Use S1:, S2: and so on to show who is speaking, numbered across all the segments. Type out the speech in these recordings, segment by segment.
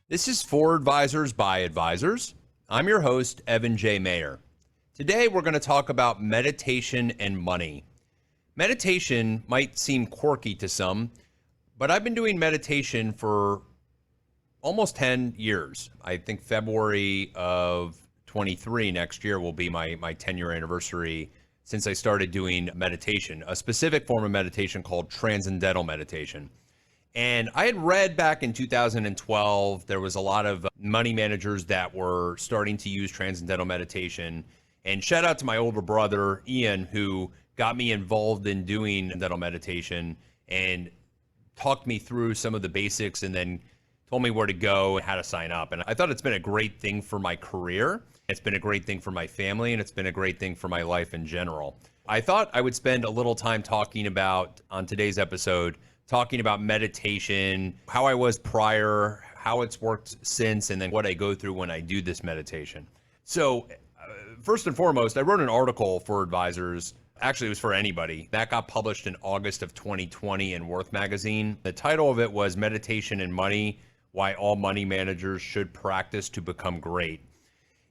S1: This is For Advisors by Advisors. I'm your host, Evan J. Mayer. Today, we're going to talk about meditation and money. Meditation might seem quirky to some, but I've been doing meditation for almost 10 years. I think February of 23 next year will be my 10-year anniversary since I started doing meditation, a specific form of meditation called transcendental meditation. And I had read back in 2012, there was a lot of money managers that were starting to use transcendental meditation. And shout out to my older brother, Ian, who got me involved in doing transcendental meditation and talked me through some of the basics and then told me where to go and how to sign up. And I thought it's been a great thing for my career. It's been a great thing for my family, and it's been a great thing for my life in general. I thought I would spend a little time talking about, on today's episode, talking about meditation, how I was prior, how it's worked since, and then what I go through when I do this meditation. So first and foremost, I wrote an article for Advisors. Actually, it was for anybody. That got published in August of 2020 in Worth magazine. The title of it was Meditation and Money, Why All Money Managers Should Practice to Become Great.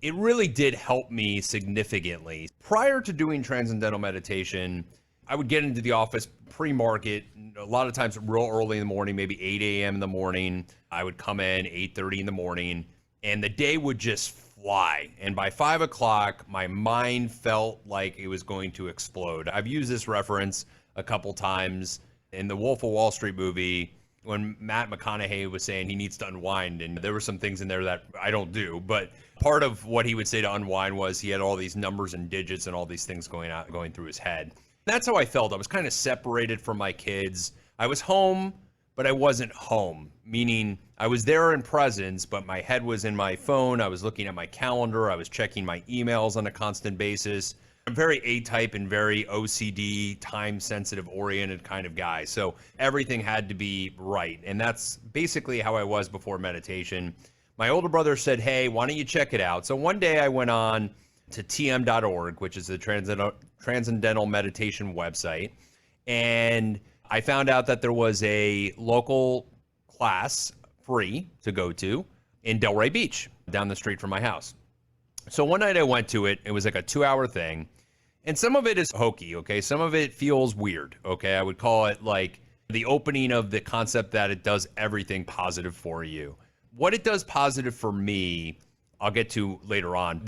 S1: It really did help me significantly. Prior to doing transcendental meditation, I would get into the office pre-market, a lot of times real early in the morning, maybe 8 a.m. in the morning. I would come in 8:30 in the morning, and the day would just fly. And by 5 o'clock, my mind felt like it was going to explode. I've used this reference a couple times in the Wolf of Wall Street movie when Matt McConaughey was saying he needs to unwind, and there were some things in there that I don't do, but part of what he would say to unwind was he had all these numbers and digits and all these things going through his head. That's how I felt. I was kind of separated from my kids. I was home, but I wasn't home, meaning I was there in presence, but my head was in my phone. I was looking at my calendar. I was checking my emails on a constant basis. I'm very A-type and very OCD, time-sensitive oriented kind of guy. So everything had to be right. And that's basically how I was before meditation. My older brother said, hey, why don't you check it out? So one day I went on to tm.org, which is the Transcendental Meditation website. And I found out that there was a local class free to go to in Delray Beach, down the street from my house. So one night I went to it. It was like a 2-hour thing. And some of it is hokey, okay? Some of it feels weird, okay? I would call it like the opening of the concept that it does everything positive for you. What it does positive for me, I'll get to later on.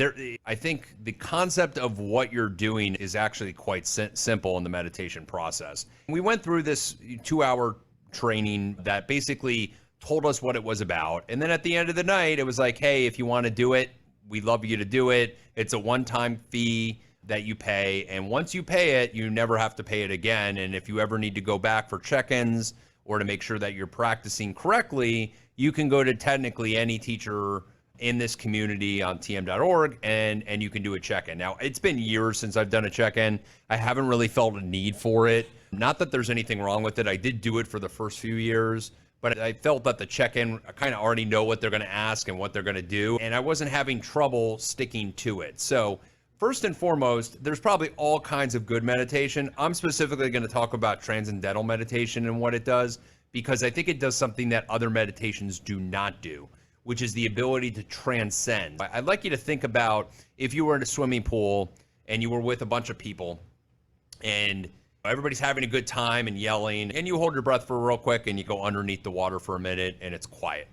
S1: I think the concept of what you're doing is actually quite simple in the meditation process. We went through this 2-hour training that basically told us what it was about. And then at the end of the night, it was like, hey, if you want to do it, we'd love you to do it. It's a one-time fee that you pay. And once you pay it, you never have to pay it again. And if you ever need to go back for check-ins or to make sure that you're practicing correctly, you can go to technically any teacher in this community on tm.org and you can do a check-in. Now, it's been years since I've done a check-in. I haven't really felt a need for it. Not that there's anything wrong with it. I did do it for the first few years, but I felt that the check-in, I kind of already know what they're going to ask and what they're going to do, and I wasn't having trouble sticking to it. So first and foremost, there's probably all kinds of good meditation. I'm specifically going to talk about transcendental meditation and what it does, because I think it does something that other meditations do not do, which is the ability to transcend. I'd like you to think about if you were in a swimming pool and you were with a bunch of people and everybody's having a good time and yelling, and you hold your breath for real quick and you go underneath the water for a minute and it's quiet.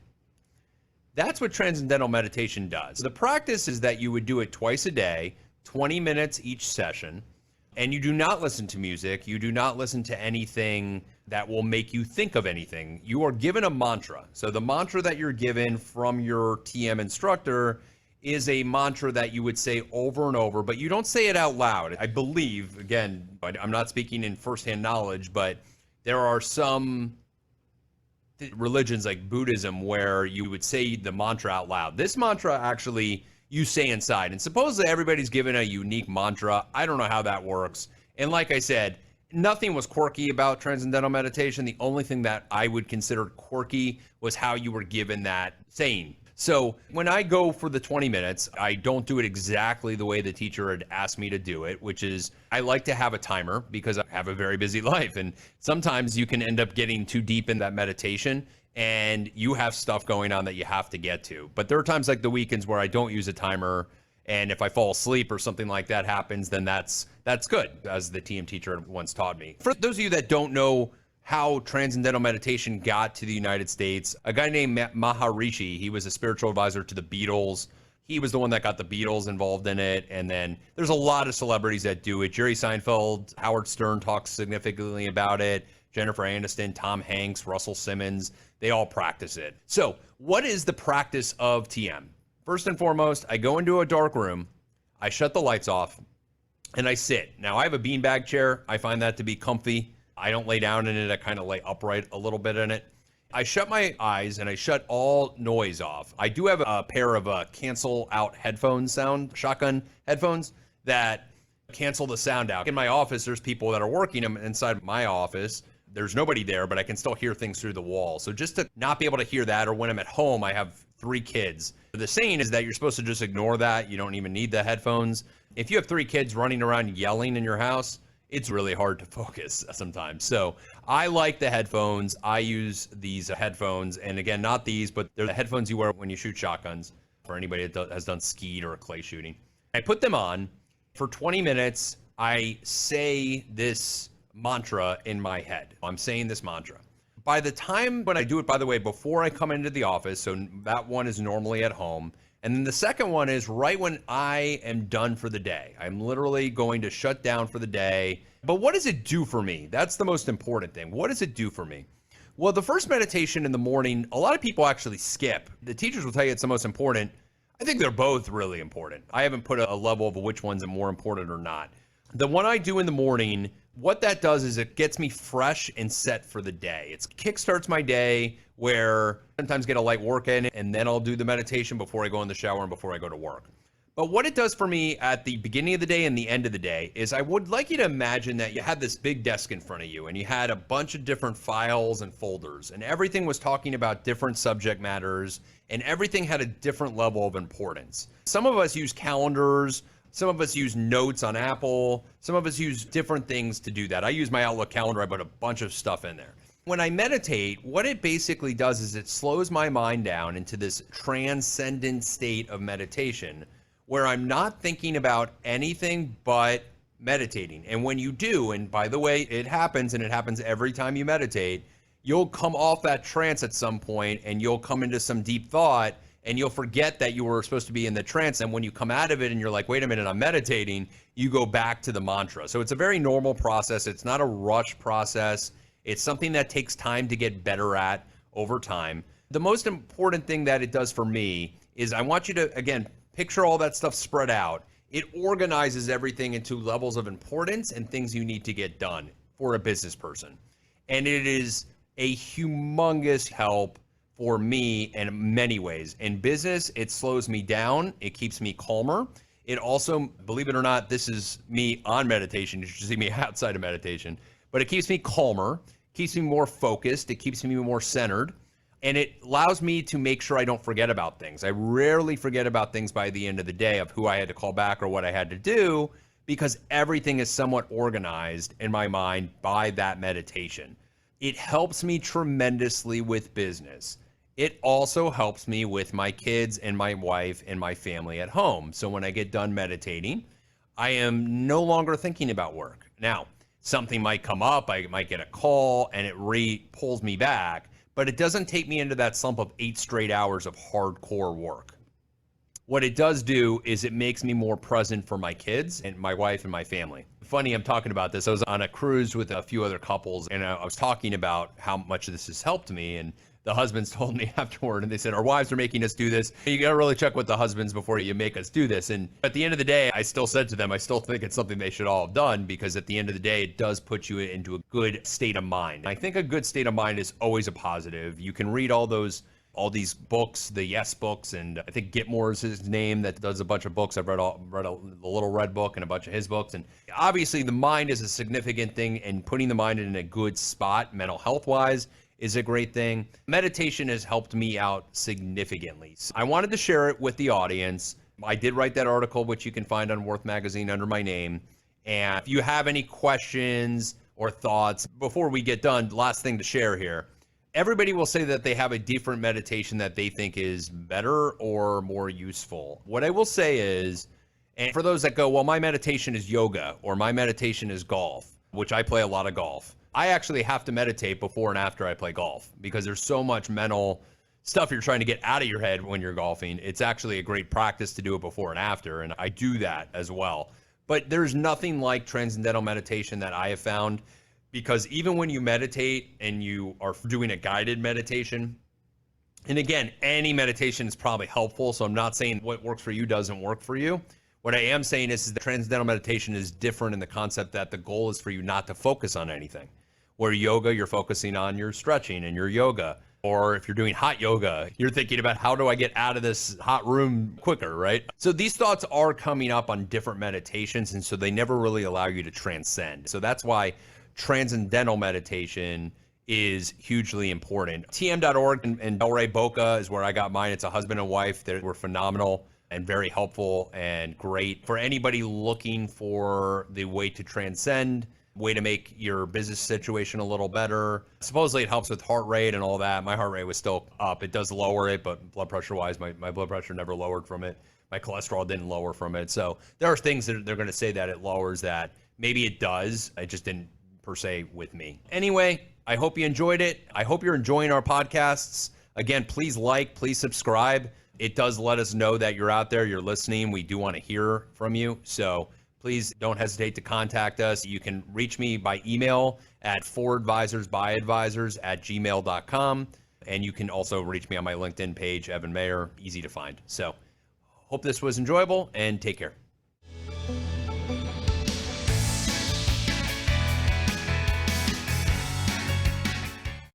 S1: That's what transcendental meditation does. The practice is that you would do it twice a day, 20 minutes each session, and you do not listen to music. You do not listen to anything that will make you think of anything. You are given a mantra. So the mantra that you're given from your TM instructor is a mantra that you would say over and over, but you don't say it out loud. I believe, again, I'm not speaking in firsthand knowledge, but there are some religions like Buddhism where you would say the mantra out loud. This mantra actually you say inside, and supposedly everybody's given a unique mantra. I don't know how that works. And like I said, nothing was quirky about transcendental meditation. The only thing that I would consider quirky was how you were given that saying. So when I go for the 20 minutes, I don't do it exactly the way the teacher had asked me to do it, which is I like to have a timer because I have a very busy life. And sometimes you can end up getting too deep in that meditation and you have stuff going on that you have to get to. But there are times like the weekends where I don't use a timer. And if I fall asleep or something like that happens, then that's good, as the TM teacher once taught me. For those of you that don't know how transcendental meditation got to the United States, a guy named Maharishi, he was a spiritual advisor to the Beatles. He was the one that got the Beatles involved in it. And then there's a lot of celebrities that do it. Jerry Seinfeld, Howard Stern talks significantly about it. Jennifer Aniston, Tom Hanks, Russell Simmons, they all practice it. So what is the practice of TM? First and foremost, I go into a dark room, I shut the lights off, and I sit. Now, I have a beanbag chair. I find that to be comfy. I don't lay down in it. I kind of lay upright a little bit in it. I shut my eyes and I shut all noise off. I do have a pair of cancel out headphones, shotgun headphones that cancel the sound out. In my office, there's people that are working them inside my office. There's nobody there, but I can still hear things through the wall. So just to not be able to hear that, or when I'm at home, I have 3 kids. The saying is that you're supposed to just ignore that. You don't even need the headphones. If you have 3 kids running around yelling in your house, it's really hard to focus sometimes. So I like the headphones. I use these headphones. And again, not these, but they're the headphones you wear when you shoot shotguns, for anybody that has done skeet or clay shooting. I put them on. For 20 minutes, I say this mantra in my head. I'm saying this mantra. By the time when I do it, by the way, before I come into the office, so that one is normally at home. And then the second one is right when I am done for the day. I'm literally going to shut down for the day. But what does it do for me? That's the most important thing. What does it do for me? Well, the first meditation in the morning, a lot of people actually skip. The teachers will tell you it's the most important. I think they're both really important. I haven't put a level of which one's more important or not. The one I do in the morning, what that does is it gets me fresh and set for the day. It kickstarts my day, where sometimes get a light work in, and then I'll do the meditation before I go in the shower and before I go to work. But what it does for me at the beginning of the day and the end of the day is I would like you to imagine that you had this big desk in front of you and you had a bunch of different files and folders, and everything was talking about different subject matters, and everything had a different level of importance. Some of us use calendars. Some of us use notes on Apple. Some of us use different things to do that. I use my Outlook calendar. I put a bunch of stuff in there. When I meditate, what it basically does is it slows my mind down into this transcendent state of meditation where I'm not thinking about anything but meditating. And when you do, and by the way, it happens, and it happens every time you meditate, you'll come off that trance at some point and you'll come into some deep thought, and you'll forget that you were supposed to be in the trance. And when you come out of it and you're like, wait a minute, I'm meditating, you go back to the mantra. So it's a very normal process. It's not a rush process. It's something that takes time to get better at over time. The most important thing that it does for me is I want you to, again, picture all that stuff spread out. It organizes everything into levels of importance and things you need to get done for a business person. And it is a humongous help for me in many ways. In business, it slows me down. It keeps me calmer. It also, believe it or not, this is me on meditation. You should see me outside of meditation. But it keeps me calmer, keeps me more focused. It keeps me more centered. And it allows me to make sure I don't forget about things. I rarely forget about things by the end of the day of who I had to call back or what I had to do, because everything is somewhat organized in my mind by that meditation. It helps me tremendously with business. It also helps me with my kids and my wife and my family at home. So when I get done meditating, I am no longer thinking about work. Now, something might come up, I might get a call, and it pulls me back, but it doesn't take me into that slump of 8 straight hours of hardcore work. What it does do is it makes me more present for my kids and my wife and my family. Funny, I'm talking about this. I was on a cruise with a few other couples, and I was talking about how much this has helped me, and the husbands told me afterward, and they said, our wives are making us do this. You got to really check with the husbands before you make us do this. And at the end of the day, I still said to them, I still think it's something they should all have done, because at the end of the day, it does put you into a good state of mind. I think a good state of mind is always a positive. You can read all these books, the Yes books, and I think Gitmore is his name that does a bunch of books. I've read a Little Red book and a bunch of his books. And obviously the mind is a significant thing, and putting the mind in a good spot, mental health wise, is a great thing. Meditation has helped me out significantly. So I wanted to share it with the audience. I did write that article, which you can find on Worth Magazine under my name. And if you have any questions or thoughts, before we get done, last thing to share here. Everybody will say that they have a different meditation that they think is better or more useful. What I will say is, and for those that go, well, my meditation is yoga or my meditation is golf, which I play a lot of golf. I actually have to meditate before and after I play golf because there's so much mental stuff you're trying to get out of your head when you're golfing. It's actually a great practice to do it before and after, and I do that as well. But there's nothing like transcendental meditation that I have found, because even when you meditate and you are doing a guided meditation, and again, any meditation is probably helpful, so I'm not saying what works for you doesn't work for you. What I am saying is that transcendental meditation is different in the concept that the goal is for you not to focus on anything. Where yoga, you're focusing on your stretching and your yoga. Or if you're doing hot yoga, you're thinking about how do I get out of this hot room quicker, right? So these thoughts are coming up on different meditations, and so they never really allow you to transcend. So that's why transcendental meditation is hugely important. TM.org and Delray Boca is where I got mine. It's a husband and wife that were phenomenal and very helpful and great for anybody looking for the way to transcend, way to make your business situation a little better. Supposedly it helps with heart rate and all that. My heart rate was still up. It does lower it, but blood pressure wise, my blood pressure never lowered from it. My cholesterol didn't lower from it. So there are things that they're going to say that it lowers that. Maybe it does. It just didn't per se with me. Anyway, I hope you enjoyed it. I hope you're enjoying our podcasts. Again, please like, please subscribe. It does let us know that you're out there, you're listening. We do want to hear from you. So please don't hesitate to contact us. You can reach me by email at foradvisorsbyadvisors@gmail.com. And you can also reach me on my LinkedIn page, Evan Mayer, easy to find. So hope this was enjoyable and take care.